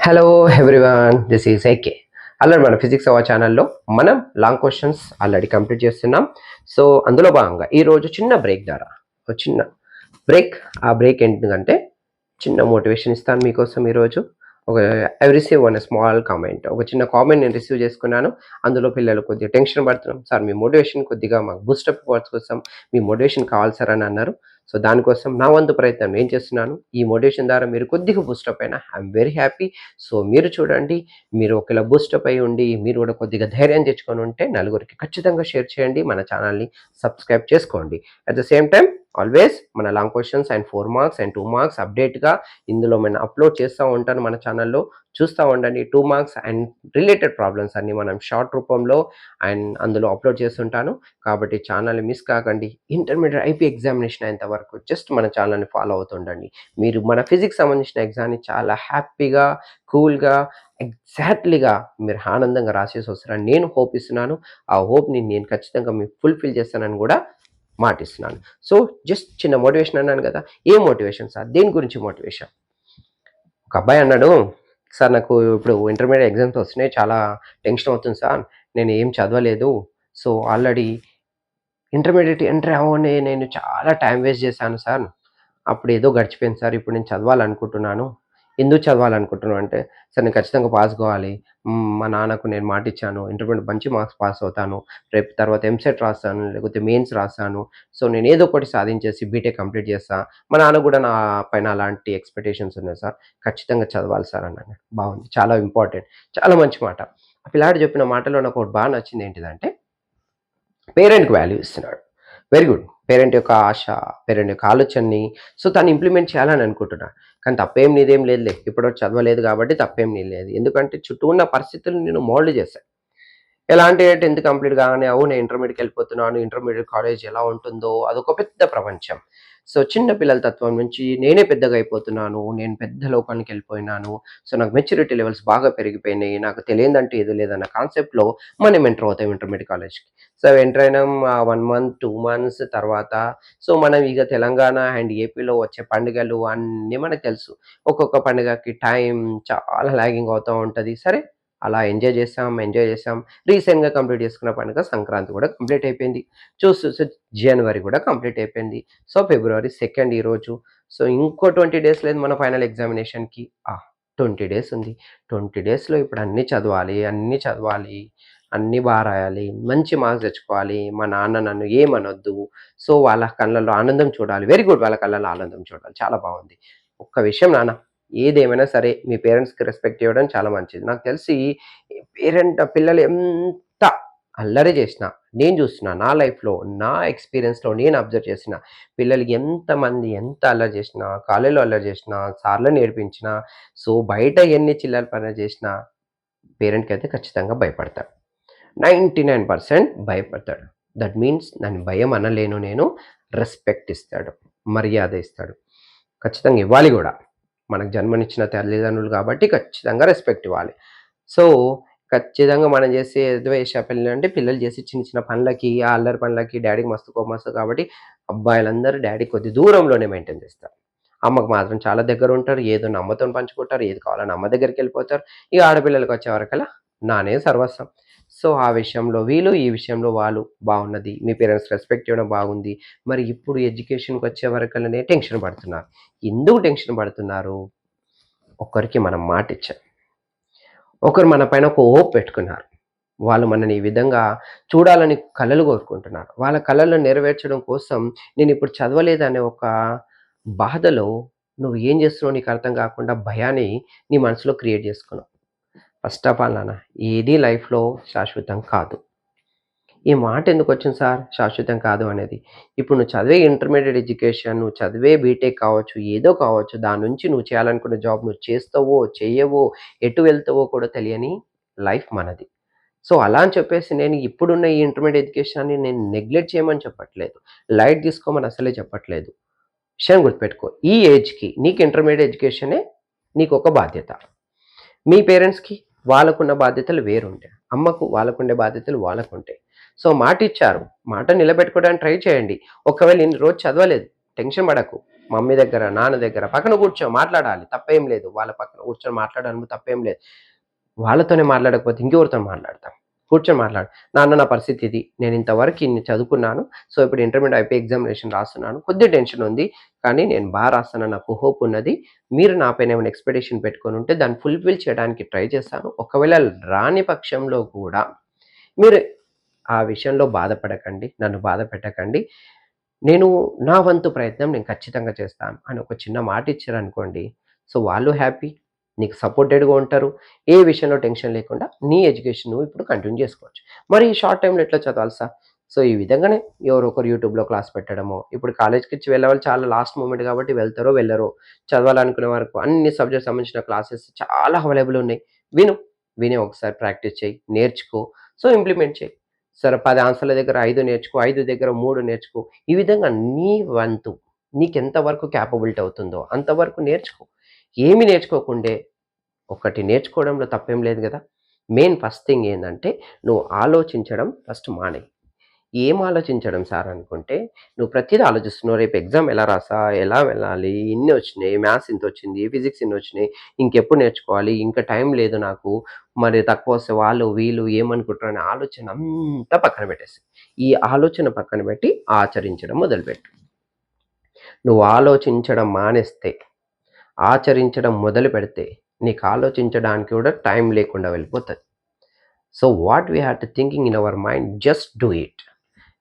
Hello everyone, this is AK. Already మన physics hour ఛానల్లో మనం లాంగ్ క్వశ్చన్స్ ఆల్రెడీ కంప్లీట్ చేస్తున్నాం. సో అందులో భాగంగా ఈరోజు చిన్న బ్రేక్ ద్వారా ఒక చిన్న బ్రేక్. ఆ బ్రేక్ ఏంటంటే చిన్న మోటివేషన్ ఇస్తాను మీకోసం ఈరోజు. I receive one small comment, ఒక చిన్న కామెంట్ నేను రిసీవ్ చేసుకున్నాను. అందులో పిల్లలు కొద్దిగా టెన్షన్ పడుతున్నాం సార్, మీ మోటివేషన్ కొద్దిగా మాకు బూస్టప్ కోసం మీ మోటివేషన్ కావాలి సార్ అని అన్నారు. సో దానికోసం నా వంతు ప్రయత్నం నేను చేస్తున్నాను. ఈ మోటివేషన్ ద్వారా మీరు కొద్దిగా బూస్టప్ అయినా ఐఎమ్ వెరీ హ్యాపీ. సో మీరు చూడండి, మీరు ఒకవేళ బూస్టప్ అయి ఉండి మీరు కూడా కొద్దిగా ధైర్యం తెచ్చుకొని ఉంటే నలుగురికి ఖచ్చితంగా షేర్ చేయండి, మన ఛానల్ని సబ్స్క్రైబ్ చేసుకోండి. At the same time always మన long questions and 4 marks and 2 marks అప్డేట్గా ఇందులో మనం అప్లోడ్ చేస్తూ ఉంటాను మన ఛానల్లో. చూస్తూ ఉండండి. 2 మార్క్స్ అండ్ రిలేటెడ్ ప్రాబ్లమ్స్ అన్ని మనం షార్ట్ రూపంలో అండ్ అందులో అప్లోడ్ చేస్తుంటాను. కాబట్టి ఛానల్ని మిస్ కాకండి. ఇంటర్మీడియట్ ఐపీ ఎగ్జామినేషన్ అయ్యేంత వరకు జస్ట్ మన ఛానల్ని ఫాలో అవుతుండండి. మీరు మన ఫిజిక్స్ సంబంధించిన ఎగ్జామ్ని చాలా హ్యాపీగా, కూల్గా, ఎగ్జాక్ట్లీగా మీరు ఆనందంగా రాసేసి వస్తారని నేను హోప్ ఇస్తున్నాను. ఆ హోప్ని నేను ఖచ్చితంగా మీకు ఫుల్ఫిల్ చేస్తానని కూడా మాటిస్తున్నాను. సో జస్ట్ చిన్న మోటివేషన్ అన్నాను కదా. ఏ మోటివేషన్ సార్? దేని గురించి మోటివేషన్? ఒక అబ్బాయి అన్నాడు, సార్ నాకు ఇప్పుడు ఇంటర్మీడియట్ ఎగ్జామ్స్ వస్తున్నాయి, చాలా టెన్షన్ అవుతుంది సార్, నేను ఏం చదవలేదు. సో ఆల్రెడీ ఇంటర్మీడియట్ ఎంటర్ అవ్వగానే నేను చాలా టైం వేస్ట్ చేశాను సార్. అప్పుడు ఏదో గడిచిపోయింది సార్. ఇప్పుడు నేను చదవాలనుకుంటున్నాను. ఎందుకు చదవాలనుకుంటున్నాను అంటే, సార్ నేను ఖచ్చితంగా పాస్ కావాలి. మా నాన్నకు నేను మాటిచ్చాను. ఇంటర్మీడియట్ మంచి మార్క్స్ పాస్ అవుతాను. రేపు తర్వాత ఎంసెట్ రాస్తాను, లేకపోతే మెయిన్స్ రాస్తాను. సో నేను ఏదో ఒకటి సాధించేసి బీటెక్ కంప్లీట్ చేస్తా. మా నాన్న కూడా నా పైన అలాంటి ఎక్స్‌పెక్టేషన్స్ ఉన్నాయి సార్. ఖచ్చితంగా చదవాలి సార్ అన్నాను. బాగుంది. చాలా ఇంపార్టెంట్. చాలా మంచి మాట. ఆ పిల్లాడు చెప్పిన మాటలో నాకు ఒకటి బాగా నచ్చింది. ఏంటిదంటే పేరెంట్‌కి వాల్యూ ఇస్తున్నాడు. Very good. పేరెంట్ యొక్క ఆశ, పేరెంట్ యొక్క ఆలోచనని సో తను ఇంప్లిమెంట్ చేయాలని అనుకుంటున్నాడు. కానీ తప్పేం నీదేం లేదులే. ఇప్పటివరకు చదవలేదు కాబట్టి తప్పేం నీది లేదు. ఎందుకంటే చుట్టూ ఉన్న పరిస్థితులు నిన్ను మోల్డ్ చేశాయి. ఎలా అంటే 10థ్ కంప్లీట్ కాగానే అవును ఇంటర్మీడియట్‌కి వెళ్ళిపోతున్నాను. ఇంటర్మీడియట్ కాలేజ్ ఎలా ఉంటుందో అదొక పెద్ద ప్రపంచం. సో చిన్న పిల్లల తత్వం నుంచి నేనే పెద్దగా అయిపోతున్నాను. నేను పెద్ద లోకానికి వెళ్ళిపోయినాను. సో నాకు మెచ్యూరిటీ లెవెల్స్ బాగా పెరిగిపోయినాయి. నాకు తెలియదంటూ ఏది లేదన్న కాన్సెప్ట్‌లో మనం ఎంటర్ అవుతాం ఇంటర్మీడియట్ కాలేజ్‌కి. సో ఎంటర్ అయినాం 1 మంత్, 2 మంత్స్ తర్వాత సో మనం ఇక తెలంగాణ అండ్ ఏపీలో వచ్చే పండుగలు అన్నీ మనకు తెలుసు. ఒక్కొక్క పండుగకి టైం చాలా లాగింగ్ అవుతూ ఉంటది. సరే అలా ఎంజాయ్ చేసాం. రీసెంట్‌గా కంప్లీట్ చేసుకున్న పండుగ సంక్రాంతి కూడా కంప్లీట్ అయిపోయింది. చూసి జనవరి కూడా కంప్లీట్ అయిపోయింది. సో ఫిబ్రవరి 2 ఈరోజు. సో ఇంకో 20 డేస్ లేదు మన ఫైనల్ ఎగ్జామినేషన్‌కి. 20 డేస్ ఉంది. 20 డేస్‌లో ఇప్పుడు అన్నీ చదవాలి. అన్నీ రాయాలి. మంచి మార్క్స్ తెచ్చుకోవాలి. మా నాన్న నన్ను ఏమనొద్దు. సో వాళ్ళ కళ్ళల్లో ఆనందం చూడాలి. Very good. వాళ్ళ కళ్ళల్లో ఆనందం చూడాలి. చాలా బాగుంది. ఒక్క విషయం నాన్న, ఏదేమైనా సరే మీ పేరెంట్స్‌కి రెస్పెక్ట్ ఇవ్వడం చాలా మంచిది. నాకు తెలిసి పిల్లలు ఎంత అల్లరి చేసినా, నేను చూస్తున్నా నా లైఫ్‌లో, నా ఎక్స్‌పీరియన్స్‌లో నేను అబ్జర్వ్ చేసిన పిల్లలు ఎంతమంది ఎంత అల్లరి చేసినా, కాలేజీలో అల్లరి చేసినా, సార్లని ఏడిపించినా, సో బయట ఎన్ని చిల్లర పనులు చేసినా పేరెంట్‌కైతే ఖచ్చితంగా భయపడతాడు. 99% భయపడతాడు. దట్ మీన్స్ నన్ను భయం అనలేను నేను. రెస్పెక్ట్ ఇస్తాడు. మర్యాద ఇస్తాడు. ఖచ్చితంగా ఇవ్వాలి గూడా. మనకు జన్మనిచ్చిన తల్లిదండ్రులు కాబట్టి ఖచ్చితంగా రెస్పెక్ట్ ఇవ్వాలి. సో, ఖచ్చితంగా మనం చేసే ఎదువేష పిల్లలంటే పిల్లలు చేసే చిన్న చిన్న పనులకి, ఆ అల్లరి పనులకి డ్యాడీకి మస్తు కోపమొస్తది కాబట్టి అబ్బాయిలందరూ డ్యాడీ కొద్ది దూరంలోనే మెయింటైన్ చేస్తారు. అమ్మకు మాత్రం చాలా దగ్గరుంటారు. ఏదున్నా అమ్మతోని పంచుకుంటారు. ఏది కావాలన్నా అమ్మ దగ్గరికెళ్ళిపోతారు. ఇక ఆడపిల్లలకొచ్చేవరకల్లా నానే సర్వస్వం. సో, ఆ విషయంలో వీళ్ళు, ఈ విషయంలో వాళ్ళు బావున్నది. మీ పేరెంట్స్ రెస్పెక్ట్ ఇవ్వడం బాగుంది. మరి ఇప్పుడు ఎడ్యుకేషన్‌కొచ్చే వరకల్లానే టెన్షన్ పడుతున్నారు. ఎందుకు టెన్షన్ పడుతున్నారు? ఒకరికి మనం మాటిచ్చాం. ఒకరు మన పైన ఒక హోప్ పెట్టుకున్నారు. వాళ్ళు మనని ఈ విధంగా చూడాలని కలలు కోరుకుంటున్నారు. వాళ్ళ కలలు నెరవేర్చడం కోసం నేనిప్పుడు చదవలేదనే ఒక బాధలో నువ్వు ఏం చేస్తున్నావో నీకు అర్థం కాకుండా భయాన్ని నీ మనసులో క్రియేట్ చేసుకున్నావు. ఫస్ట్ ఆఫ్ ఆల్ నాన్న, ఏది లైఫ్‌లో శాశ్వతం కాదు. ఈ మాట ఎందుకొచ్చింది సార్ శాశ్వతం కాదు అనేది? ఇప్పుడు నువ్వు చదివే ఇంటర్మీడియేట్ ఎడ్యుకేషన్, నువ్వు చదివే బీటెక్ కావచ్చు, ఏదో కావచ్చు, దాని నుంచి నువ్వు చేయాలనుకున్న జాబ్ నువ్వు చేస్తావో, చెయ్యవో, ఎటు వెళ్తావో కూడా తెలియని లైఫ్ మనది. సో, అలా అని చెప్పేసి నేను ఇప్పుడున్న ఈ ఇంటర్మీడియేట్ ఎడ్యుకేషన్‌ని నేను నెగ్లెక్ట్ చేయమని చెప్పట్లేదు. లైట్ తీసుకోమని అసలే చెప్పట్లేదు. విషయం గుర్తుపెట్టుకో. ఈ ఏజ్‌కి నీకు ఇంటర్మీడియేట్ ఎడ్యుకేషనే నీకొక బాధ్యత. మీ పేరెంట్స్‌కి వాళ్ళకున్న బాధ్యతలు వేరుంటాయి. అమ్మకు వాళ్ళకుండే బాధ్యతలు వాళ్ళకుంటాయి. సో, మాటిచ్చారు. మాట నిలబెట్టుకోవడానికి ట్రై చేయండి. ఒకవేళ ఇన్ని రోజు చదవలేదు, టెన్షన్ పడకు. మమ్మీ దగ్గర, నాన్న దగ్గర పక్కన కూర్చో మాట్లాడాలి, తప్పేం లేదు. వాళ్ళ పక్కన కూర్చొని మాట్లాడడం తప్పేం లేదు. వాళ్ళతోనే మాట్లాడకపోతే ఇంకెవరితో మాట్లాడతాం? కూర్చొని మాట్లాడు. నాన్న నా పరిస్థితి ఇది. నేను ఇంతవరకు ఇన్ని చదువుకున్నాను. సో, ఇప్పుడు ఇంటర్మీడియేట్ అయిపోయి ఎగ్జామినేషన్ రాస్తున్నాను. కొద్దిగా టెన్షన్ ఉంది. కానీ నేను రాస్తానని నాకు హోప్ ఉన్నది. మీరు నా పైన ఏమైనా ఎక్స్‌పెక్టేషన్ పెట్టుకొని ఉంటే దాన్ని ఫుల్‌ఫిల్ చేయడానికి ట్రై చేస్తాను. ఒకవేళ రాని పక్షంలో కూడా మీరు ఆ విషయంలో బాధపడకండి. నన్ను బాధ పెట్టకండి. నేను నా వంతు ప్రయత్నం నేను ఖచ్చితంగా చేస్తాను అని ఒక చిన్న మాట ఇచ్చారనుకోండి. సో, వాళ్ళు హ్యాపీ. నీకు సపోర్టెడ్‌గా ఉంటారు. ఏ విషయంలో టెన్షన్ లేకుండా నీ ఎడ్యుకేషన్ నువ్వు ఇప్పుడు కంటిన్యూ చేసుకోవచ్చు. మరి ఈ షార్ట్ టైమ్‌లో ఎట్లా చదవాలి సార్? సో, ఈ విధంగానే ఎవరో ఒకరు యూట్యూబ్‌లో క్లాస్ పెట్టడమో, ఇప్పుడు కాలేజ్‌కిచ్చి వెళ్ళేవాళ్ళు చాలా లాస్ట్ మూమెంట్ కాబట్టి వెళ్తారో, వెళ్ళరో. చదవాలనుకునే వరకు అన్ని సబ్జెక్ట్స్ సంబంధించిన క్లాసెస్ చాలా అవైలబుల్ ఉన్నాయి. విను. విని ఒకసారి ప్రాక్టీస్ చెయ్యి. నేర్చుకో. సో, ఇంప్లిమెంట్ చెయి. సరే 10 ఆన్సర్‌ల దగ్గర 5 నేర్చుకో. 5 దగ్గర 3 నేర్చుకో. ఈ విధంగా నీ వంతు నీకెంత వరకు క్యాపబిలిటీ అవుతుందో అంతవరకు నేర్చుకో. ఏమి నేర్చుకోకుండే ఒకటి నేర్చుకోవడంలో తప్పేం లేదు గదా! మెయిన్ ఫస్ట్ థింగ్ ఏందంటే నువ్వు ఆలోచించడం ఫస్ట్ మానేయి. ఏం ఆలోచించడం సార్ అనుకుంటే, నువ్వు ప్రతీదీ ఆలోచిస్తున్నావు. రేపు ఎగ్జామ్ ఎలా రాసా? ఎలా వెళ్ళాలి? ఇన్ని వచ్చినాయి. మ్యాథ్స్ ఇంతొచ్చింది. ఫిజిక్స్ ఇన్నొచ్చినాయి. ఇంకెప్పుడు నేర్చుకోవాలి? ఇంకా టైం లేదు నాకు. మరి తక్కువొస్తే వాళ్ళు, వీళ్ళు ఏమనుకుంటారనే ఆలోచన అంతా పక్కన పెట్టేసేయి. ఈ ఆలోచన పక్కన పెట్టి ఆచరించడం మొదలుపెట్టు. నువ్వు ఆలోచించడం మానేస్తే, ఆచరించడం మొదలుపెడితే, నీకు ఆలోచించడానికి కూడా టైం లేకుండా వెళ్ళిపోతది. So, what we have to thinking in our mind just do it.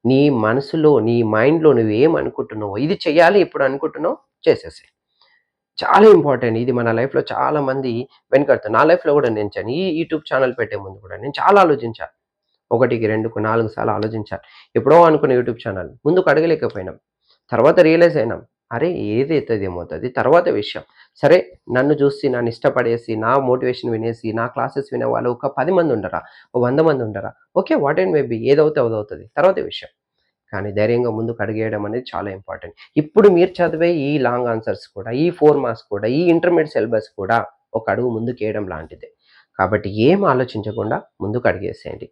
నీ మనసులో, నీ మైండ్‌లో నువ్వేమనుకుంటున్నావో, ఇది చెయ్యాలి ఇప్పుడు అనుకుంటున్నావు చేసేసేయి. చాలా ఇంపార్టెంట్. ఇది మన లైఫ్‌లో చాలామంది వెనకడుతున్నారు. నా లైఫ్‌లో గూడా నేను ఈ యూట్యూబ్ ఛానెల్ పెట్టే ముందు కూడా నేను చాలా ఆలోచించా. 1కి 2కు 4 సార్లు ఆలోచించా. ఎప్పుడో అనుకున్న యూట్యూబ్ ఛానెల్. ముందుకు అడగలేకపోయినాం. తర్వాత రియలైజ్ అయినాం. అరే! ఏదైతది ఏమవుతది తర్వాత విషయం. సరే నన్ను చూసి, నన్ను ఇష్టపడేసి, నా మోటివేషన్ వినేసి, నా క్లాసెస్ వినేవాళ్ళు ఒక 10 మంది ఉండరా? ఓ 100 మంది ఉండరా? Okay. What and maybe ఏదవుతే అదవుతది. తర్వాత విషయం. కానీ ధైర్యంగా ముందుకు అడుగేయడం అనేది చాలా ఇంపార్టెంట్. ఇప్పుడు మీరు చదివే ఈ లాంగ్ ఆన్సర్స్ కూడా, ఈ 4 మార్క్స్ కూడా, ఈ ఇంటర్మీడియేట్ సిలబస్ కూడా ఒక అడుగు ముందుకేయడం లాంటిదే. కాబట్టి ఏం ఆలోచించకుండా ముందుకు అడుగేసేయండి.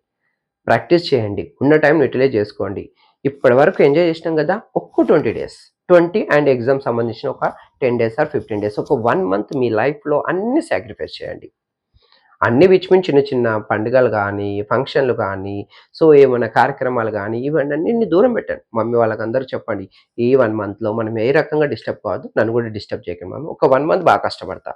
ప్రాక్టీస్ చేయండి. ఉన్న టైంని యుటిలైజ్ చేసుకోండి. ఇప్పటి వరకు ఎంజాయ్ చేసినాం గదా! ఒక్క 20 డేస్. 20 అండ్ ఎగ్జామ్ సంబంధించిన ఒక 10 డేస్ ఆర్ 15 డేస్ ఒక 1 మంత్ మీ లైఫ్‌లో అన్నీ సాక్రిఫైస్ చేయండి. అన్నీ విచ్ మీన్స్ చిన్న చిన్న పండుగలు గానీ, ఫంక్షన్‌లు గానీ, సో ఏమన్నా కార్యక్రమాలు గానీ, ఇవన్నిటిని దూరం పెట్టండి. మమ్మీ వాళ్ళకందరూ చెప్పండి. ఈ 1 మంత్‌లో మనం ఏ రకంగా డిస్టర్బ్ కావద్దు. నన్ను గూడా డిస్టర్బ్ చేయకండి మమ్మీ. ఒక 1 మంత్ బాగా కష్టపడతా.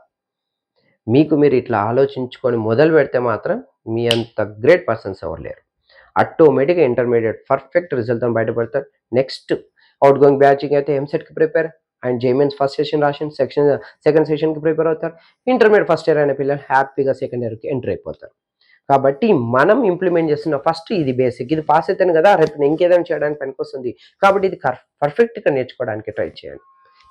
మీకు మీరు ఇట్లా ఆలోచించుకొని మొదలు పెడితే మాత్రం మీ అంత గ్రేట్ పర్సన్స్ ఎవరు లేరు. ఆటోమేటిక్‌గా ఇంటర్మీడియేట్ పర్ఫెక్ట్ రిజల్ట్‌తోని బయటపడతారు. నెక్స్ట్ ఔట్ గోయింగ్ బ్యాచింగ్ అయితే ఎంసెట్‌కి ప్రిపేర్ అండ్ జేమెయిన్స్ ఫస్ట్ సెషన్ రాసిన సెకండ్ సెషన్‌కి ప్రిపేర్ అవుతారు. ఇంటర్మీడియేట్ ఫస్ట్ ఇయర్ అయిన పిల్లలు హ్యాపీగా సెకండ్ ఇయర్‌కి ఎంటర్ అయిపోతారు. కాబట్టి మనం ఇంప్లిమెంట్ చేస్తున్న ఫస్ట్ ఇది బేసిక్. ఇది పాస్ అయితేనే కదా రేపు నేను ఇంకేదైనా చేయడానికి పనికొస్తుంది. కాబట్టి ఇది పర్ఫెక్ట్‌గా నేర్చుకోవడానికి ట్రై చేయండి.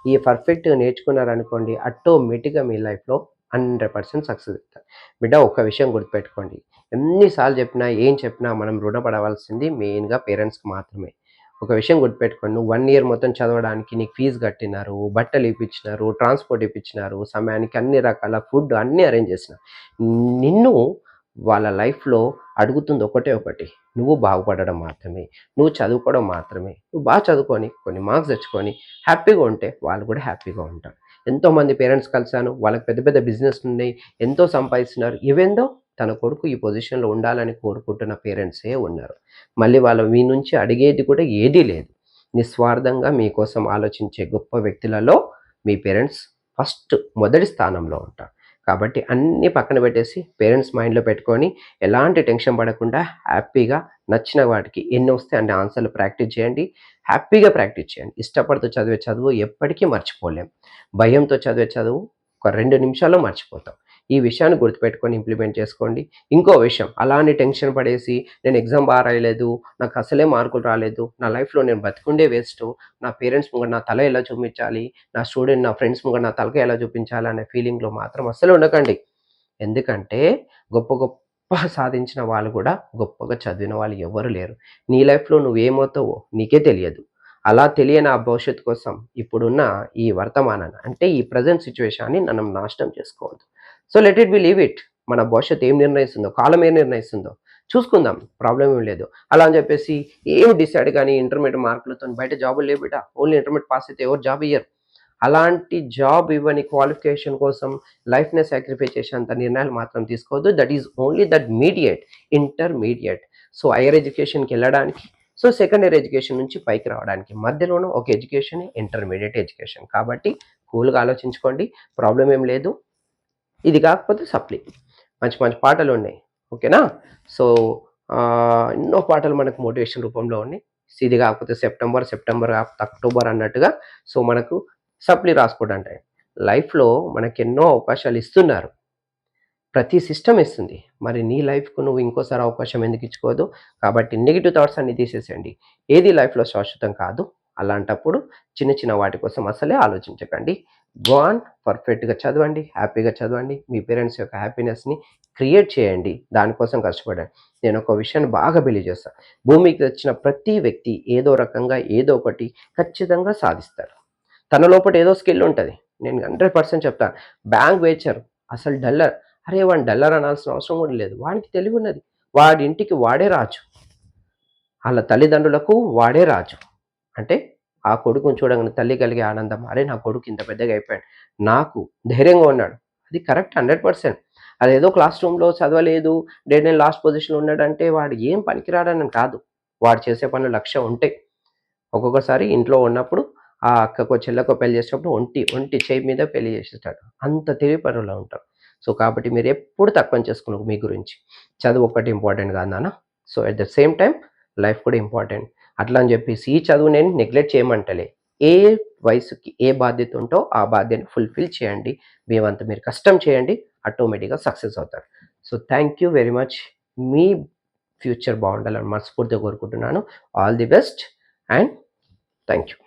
ఈ పర్ఫెక్ట్‌గా నేర్చుకున్నారనుకోండి ఆటోమేటిక్‌గా మీ లైఫ్‌లో 100% సక్సెస్ అవుతారు. బిడ్డ ఒక్క విషయం గుర్తుపెట్టుకోండి. ఎన్ని సార్లు చెప్పినా, ఏం చెప్పినా మనం రుణపడవలసింది మెయిన్‌గా పేరెంట్స్‌కి మాత్రమే. ఒక విషయం గుర్తుపెట్టుకోండి. నువ్వు 1 ఇయర్ మొత్తం చదవడానికి నీకు ఫీజ్ కట్టినారు, బట్టలు ఇప్పించినారు, ట్రాన్స్‌పోర్ట్ ఇప్పించినారు, సమయానికి అన్ని రకాల ఫుడ్ అన్నీ అరేంజ్ చేసినారు. నిన్ను వాళ్ళ లైఫ్‌లో అడుగుతుంది ఒకటే ఒకటి. నువ్వు బాగుపడడం మాత్రమే. నువ్వు చదువుకోవడం మాత్రమే. నువ్వు బాగా చదువుకొని, కొన్ని మార్క్స్ తెచ్చుకొని హ్యాపీగా ఉంటే వాళ్ళు కూడా హ్యాపీగా ఉంటారు. ఎంతోమంది పేరెంట్స్ కలిసాను. వాళ్ళకి పెద్ద పెద్ద బిజినెస్‌లున్నాయి. ఎంతో సంపాదిస్తున్నారు. ఈవెన్ దో తన కొడుకు ఈ పొజిషన్‌లో ఉండాలని కోరుకుంటున్న పేరెంట్సే ఉన్నారు. మళ్ళీ వాళ్ళు మీ నుంచి అడిగేది కూడా ఏదీ లేదు. నిస్వార్థంగా మీకోసం ఆలోచించే గొప్ప వ్యక్తులలో మీ పేరెంట్స్ ఫస్ట్ మొదటి స్థానంలో ఉంటారు. కాబట్టి అన్నీ పక్కన పెట్టేసి పేరెంట్స్ మైండ్‌లో పెట్టుకొని ఎలాంటి టెన్షన్ పడకుండా హ్యాపీగా నచ్చిన వాటికి ఎన్నొస్తే అన్ని ఆన్సర్‌లు ప్రాక్టీస్ చేయండి. హ్యాపీగా ప్రాక్టీస్ చేయండి. ఇష్టపడుతూ చదివే చదువు ఎప్పటికీ మర్చిపోలేం. భయంతో చదివే చదువు ఒక 2 నిమిషాల్లో మర్చిపోతాం. ఈ విషయాన్ని గుర్తుపెట్టుకొని ఇంప్లిమెంట్ చేసుకోండి. ఇంకో విషయం అలానే టెన్షన్ పడేసి నేను ఎగ్జామ్ రాయలేదు, నాకు అసలే మార్కులు రాలేదు, నా లైఫ్‌లో నేను బతికుండే వేస్టు, నా పేరెంట్స్ ముంగట నా తల ఎలా చూపించాలి, నా ఫ్రెండ్స్ ముంగట నా తలకాయ ఎలా చూపించాలి అనే ఫీలింగ్‌లో మాత్రం అస్సలు ఉండకండి. ఎందుకంటే గొప్ప గొప్ప సాధించిన వాళ్ళు కూడా గొప్పగా చదివిన వాళ్ళు ఎవ్వరు లేరు. నీ లైఫ్‌లో నువ్వేమవుతావో నీకే తెలియదు. అలా తెలియని ఆ భవిష్యత్తు కోసం ఇప్పుడున్న ఈ వర్తమానాన్ని అంటే ఈ ప్రెజెంట్ సిట్యుయేషన్‌ని మనం నాశనం చేసుకోవద్దు. So, let it be leave it. మన భవిష్యత్తు ఏం నిర్ణయిస్తుందో, కాలం ఏం నిర్ణయిస్తుందో చూసుకుందాం. ప్రాబ్లమ్ ఏం లేదు. అలా అని చెప్పేసి ఏం డిసైడ్ గాని ఇంటర్మీడియేట్ మార్కులతోని బయట జాబులు లేవు బిడ్డ. ఓన్లీ ఇంటర్మీడియేట్ పాస్ అయితే ఎవరు జాబ్ ఇయ్యరు. అలాంటి జాబ్ ఇవ్వని క్వాలిఫికేషన్ కోసం లైఫ్‌నే సాక్రిఫై చేసేంత నిర్ణయాలు మాత్రం తీసుకోవద్దు. That is only that mediate, intermediate. So higher ఎడ్యుకేషన్‌కెళ్ళడానికి, సో సెకండరీ ఎడ్యుకేషన్ నుంచి పైకి రావడానికి మధ్యలోనే ఒక ఎడ్యుకేషనే ఇంటర్మీడియేట్ ఎడ్యుకేషన్. కాబట్టి కూల్‌గా ఆలోచించుకోండి. ప్రాబ్లమ్ ఏం లేదు. ఇది కాకపోతే సప్లి. మంచి మంచి పాటలున్నాయి. ఓకేనా? సో ఎన్నో పాటలు మనకు మోటివేషన్ రూపంలో ఉన్నాయి. ఇది కాకపోతే సెప్టెంబర్, సెప్టెంబర్ కాకపోతే అక్టోబర్ అన్నట్టుగా సో మనకు సప్లి రాసుకోవడం అంటే లైఫ్‌లో మనకెన్నో అవకాశాలు ఇస్తున్నారు. ప్రతి సిస్టమ్ ఇస్తుంది. మరి నీ లైఫ్‌కు నువ్వు ఇంకోసారి అవకాశం ఎందుకు ఇచ్చుకోవద్దు? కాబట్టి నెగెటివ్ థాట్స్ అన్నీ తీసేసేయండి. ఏది లైఫ్‌లో శాశ్వతం కాదు. అలాంటప్పుడు చిన్న చిన్న వాటి కోసం అసలే ఆలోచించకండి. గో ఆన్, పర్ఫెక్ట్‌గా చదవండి, హ్యాపీగా చదవండి. మీ పేరెంట్స్ యొక్క హ్యాపీనెస్‌ని క్రియేట్ చేయండి. దానికోసం కష్టపడండి. నేను ఒక విషయాన్ని బాగా బిలీవ్ చేస్తా. భూమికి వచ్చిన ప్రతి వ్యక్తి ఏదో రకంగా ఏదో ఒకటి ఖచ్చితంగా సాధిస్తాడు. తన లోపట ఏదో స్కిల్ ఉంటది. నేను 100% చెప్తాను. బ్యాంక్ వేచర్ అసలు డల్లర్. అరే! వాడిని డల్లర్ అనాల్సిన అవసరం కూడా లేదు. వానికి తెలివున్నది. వాడి ఇంటికి వాడే రాజు. ఆళ్ళ తల్లిదండ్రులకు వాడే రాజు. అంటే ఆ కొడుకుని చూడంగానే తల్లి కలిగే ఆనందం. అరే! నా కొడుకు ఇంత పెద్దగా అయిపోయాడు. నాకు ధైర్యంగా ఉన్నాడు. అది కరెక్ట్ 100%. అదేదో క్లాస్ రూమ్‌లో చదవలేదు, డెడ్ అండ్ లాస్ట్ పొజిషన్‌లో ఉన్నాడంటే వాడు ఏం పనికిరాడని కాదు. వాడు చేసే పనులు లక్ష్యం ఉంటాయి. ఒక్కొక్కసారి ఇంట్లో ఉన్నప్పుడు ఆ అక్కకో, చెల్లెకో పెళ్లి చేసేటప్పుడు ఒంటి ఒంటి చేయి మీద పెళ్లి చేసేస్తాడు. అంత తెలివిపరులుగా ఉంటారు. సో, కాబట్టి మీరెప్పుడు తక్కువని చేసుకోను మీ గురించి. చదువు ఒక్కటి ఇంపార్టెంట్ కాదు నాన్న. So, at the same time life కూడా ఇంపార్టెంట్. అట్లా అని చెప్పేసి ఈ చదువు నేను నెగ్లెక్ట్ చేయమంటలే. ఏ వయసుకి ఏ బాధ్యత ఉంటో ఆ బాధ్యతను ఫుల్‌ఫిల్ చేయండి. మీ వంతు మీరు కష్టం చేయండి. ఆటోమేటిక్‌గా సక్సెస్ అవుతారు. So, thank you very much. మీ ఫ్యూచర్ బావుండాలని మనస్ఫూర్తిగా కోరుకుంటున్నాను. All the best and thank you.